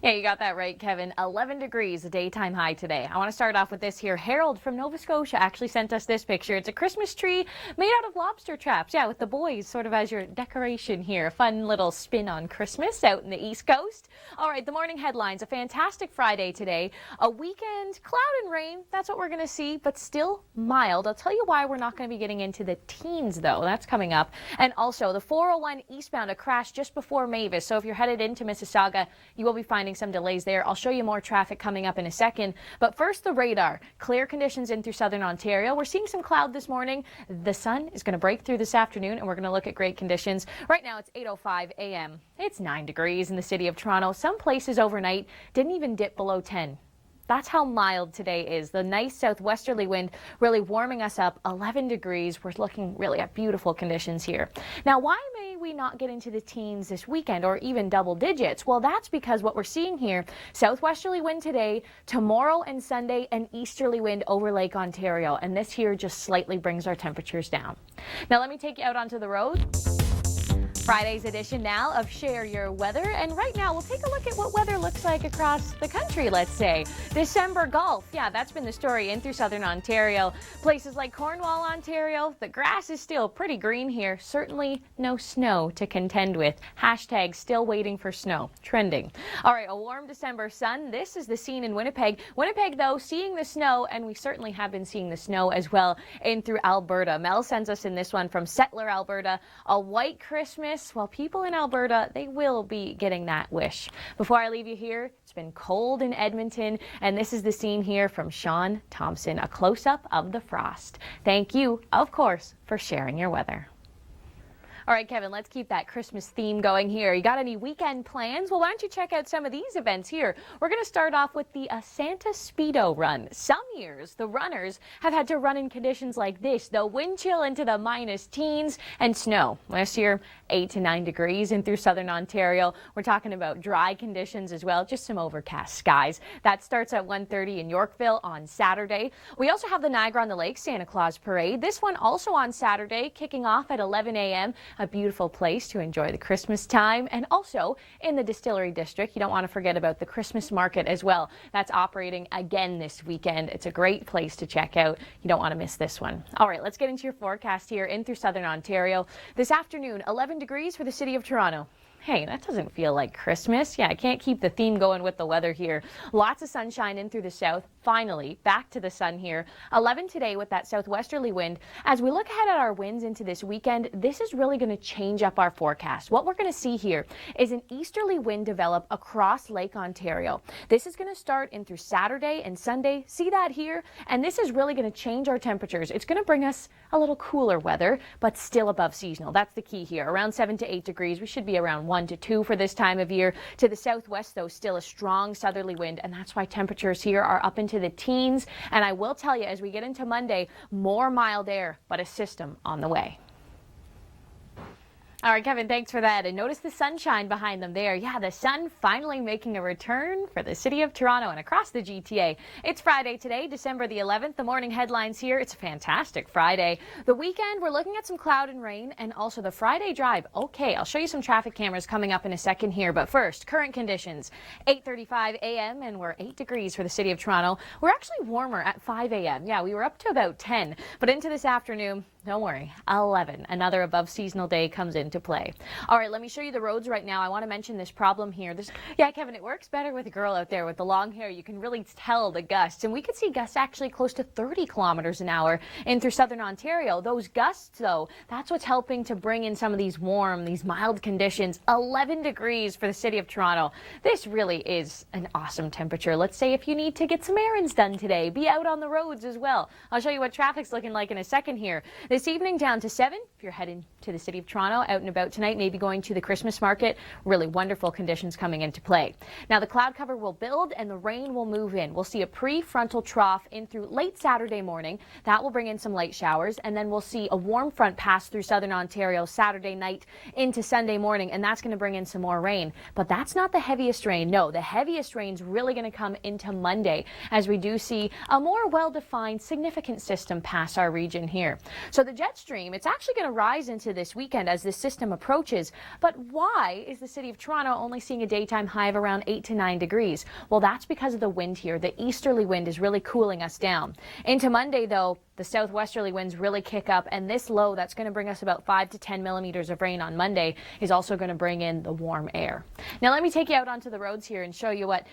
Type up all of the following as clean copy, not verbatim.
Yeah, you got that right, Kevin. 11 degrees, a daytime high today. I want to start off with this here. Harold from Nova Scotia actually sent us this picture. It's a Christmas tree made out of lobster traps. Yeah, with the boys sort of as your decoration here. A fun little spin on Christmas out in the East Coast. All right, the morning headlines. A fantastic Friday today. A weekend, cloud and rain. That's what we're going to see, but still mild. I'll tell you why we're not going to be getting into the teens, though. That's coming up. And also, the 401 eastbound, a crash just before Mavis. So if you're headed into Mississauga, you will be finding some delays there. I'll show you more traffic coming up in a second. But first, the radar. Clear conditions in through southern Ontario. We're seeing some cloud this morning. The sun is going to break through this afternoon, and we're going to look at great conditions. Right now, it's 8:05 a.m. It's 9 degrees in the city of Toronto. Some places overnight didn't even dip below 10. That's how mild today is. The nice southwesterly wind really warming us up. 11 degrees. We're looking really at beautiful conditions here. Now, why may we not get into the teens this weekend or even double digits? Well, that's because what we're seeing here, southwesterly wind today, tomorrow and Sunday, an easterly wind over Lake Ontario. And this here just slightly brings our temperatures down. Now, let me take you out onto the road. Friday's edition now of Share Your Weather, and right now we'll take a look at what weather looks like across the country, let's say. December golf, yeah, that's been the story in through southern Ontario. Places like Cornwall, Ontario, the grass is still pretty green here. Certainly no snow to contend with. Hashtag still waiting for snow. Trending. All right, a warm December sun. This is the scene in Winnipeg. Winnipeg, though, seeing the snow, and we certainly have been seeing the snow as well in through Alberta. Mel sends us in this one from Settler, Alberta. A white Christmas. Well, people in Alberta, they will be getting that wish. Before I leave you here, it's been cold in Edmonton, and this is the scene here from Sean Thompson, a close-up of the frost. Thank you, of course, for sharing your weather. All right, Kevin, let's keep that Christmas theme going here. You got any weekend plans? Well, why don't you check out some of these events here? We're going to start off with the Santa Speedo Run. Some years, the runners have had to run in conditions like this, the wind chill into the minus teens and snow. Last year, 8 to 9 degrees in through southern Ontario. We're talking about dry conditions as well, just some overcast skies. That starts at 1:30 in Yorkville on Saturday. We also have the Niagara-on-the-Lake Santa Claus Parade. This one also on Saturday, kicking off at 11 a.m. A beautiful place to enjoy the Christmas time, and also in the Distillery District. You don't want to forget about the Christmas market as well. That's operating again this weekend. It's a great place to check out. You don't want to miss this one. All right, let's get into your forecast here in through southern Ontario. This afternoon, 11 degrees for the city of Toronto. Hey, that doesn't feel like Christmas. Yeah, I can't keep the theme going with the weather here. Lots of sunshine in through the south. Finally, back to the sun here. 11 today with that southwesterly wind. As we look ahead at our winds into this weekend, this is really going to change up our forecast. What we're going to see here is an easterly wind develop across Lake Ontario. This is going to start in through Saturday and Sunday. See that here? And this is really going to change our temperatures. It's going to bring us a little cooler weather, but still above seasonal. That's the key here. Around 7 to 8 degrees. We should be around 1 to 2 for this time of year. To the southwest, though, still a strong southerly wind, and that's why temperatures here are up into the teens. And I will tell you, as we get into Monday, more mild air, but a system on the way. All right, Kevin, thanks for that. And notice the sunshine behind them there. Yeah, the sun finally making a return for the city of Toronto and across the GTA. It's Friday today, December the 11th. The morning headlines here. It's a fantastic Friday. The weekend, we're looking at some cloud and rain, and also the Friday drive. Okay, I'll show you some traffic cameras coming up in a second here. But first, current conditions. 8:35 a.m. and we're 8 degrees for the city of Toronto. We're actually warmer at 5 a.m. Yeah, we were up to about 10. But into this afternoon, don't worry, 11. Another above seasonal day comes into play. All right, let me show you the roads right now. I want to mention this problem here. Yeah, Kevin, it works better with a girl out there with the long hair. You can really tell the gusts. And we could see gusts actually close to 30 kilometers an hour in through southern Ontario. Those gusts, though, that's what's helping to bring in some of these warm, these mild conditions. 11 degrees for the city of Toronto. This really is an awesome temperature. Let's say if you need to get some errands done today, be out on the roads as well. I'll show you what traffic's looking like in a second here. This evening down to 7 if you're heading to the city of Toronto, out and about tonight, maybe going to the Christmas market. Really wonderful conditions coming into play. Now the cloud cover will build and the rain will move in. We'll see a prefrontal trough in through late Saturday morning. That will bring in some light showers, and then we'll see a warm front pass through southern Ontario Saturday night into Sunday morning, and that's going to bring in some more rain. But that's not the heaviest rain. No, the heaviest rain's really going to come into Monday as we do see a more well-defined significant system pass our region here. So So the jet stream, it's actually going to rise into this weekend as this system approaches. But why is the city of Toronto only seeing a daytime high of around 8 to 9 degrees? Well, that's because of the wind here. The easterly wind is really cooling us down. Into Monday, though, the southwesterly winds really kick up, and this low that's going to bring us about 5 to 10 millimeters of rain on Monday is also going to bring in the warm air. Now let me take you out onto the roads here and show you what.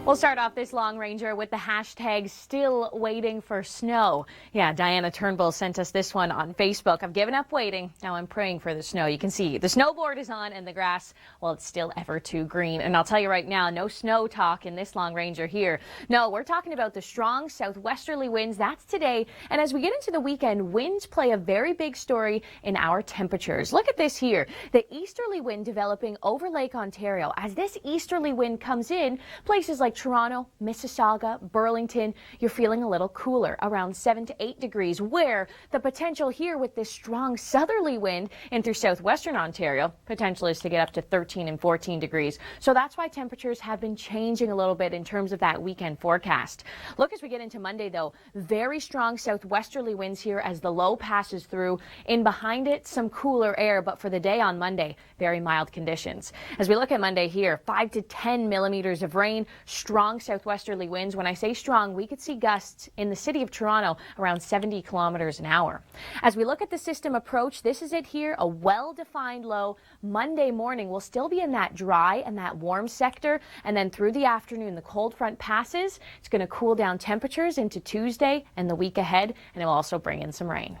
We'll start off this Long Ranger with the hashtag still waiting for snow. Yeah, Diana Turnbull sent us this one on Facebook. I've given up waiting. Now I'm praying for the snow. You can see the snowboard is on and the grass, well, it's still ever too green. And I'll tell you right now, no snow talk in this Long Ranger here. No, we're talking about the strong southwesterly winds. That's today. And as we get into the weekend, winds play a very big story in our temperatures. Look at this here. The easterly wind developing over Lake Ontario. As this easterly wind comes in, places like Toronto, Mississauga, Burlington, you're feeling a little cooler, around 7 to 8 degrees, where the potential here with this strong southerly wind in through southwestern Ontario, potential is to get up to 13 and 14 degrees. So that's why temperatures have been changing a little bit in terms of that weekend forecast. Look, as we get into Monday, though, very strong southwesterly winds here as the low passes through. In behind it, some cooler air, but for the day on Monday, very mild conditions. As we look at Monday here, 5 to 10 millimeters of rain, strong southwesterly winds. When I say strong, we could see gusts in the city of Toronto around 70 kilometers an hour. As we look at the system approach, this is it here, a well-defined low. Monday morning, we'll still be in that dry and that warm sector. And then through the afternoon, the cold front passes. It's going to cool down temperatures into Tuesday and the week ahead, and it will also bring in some rain.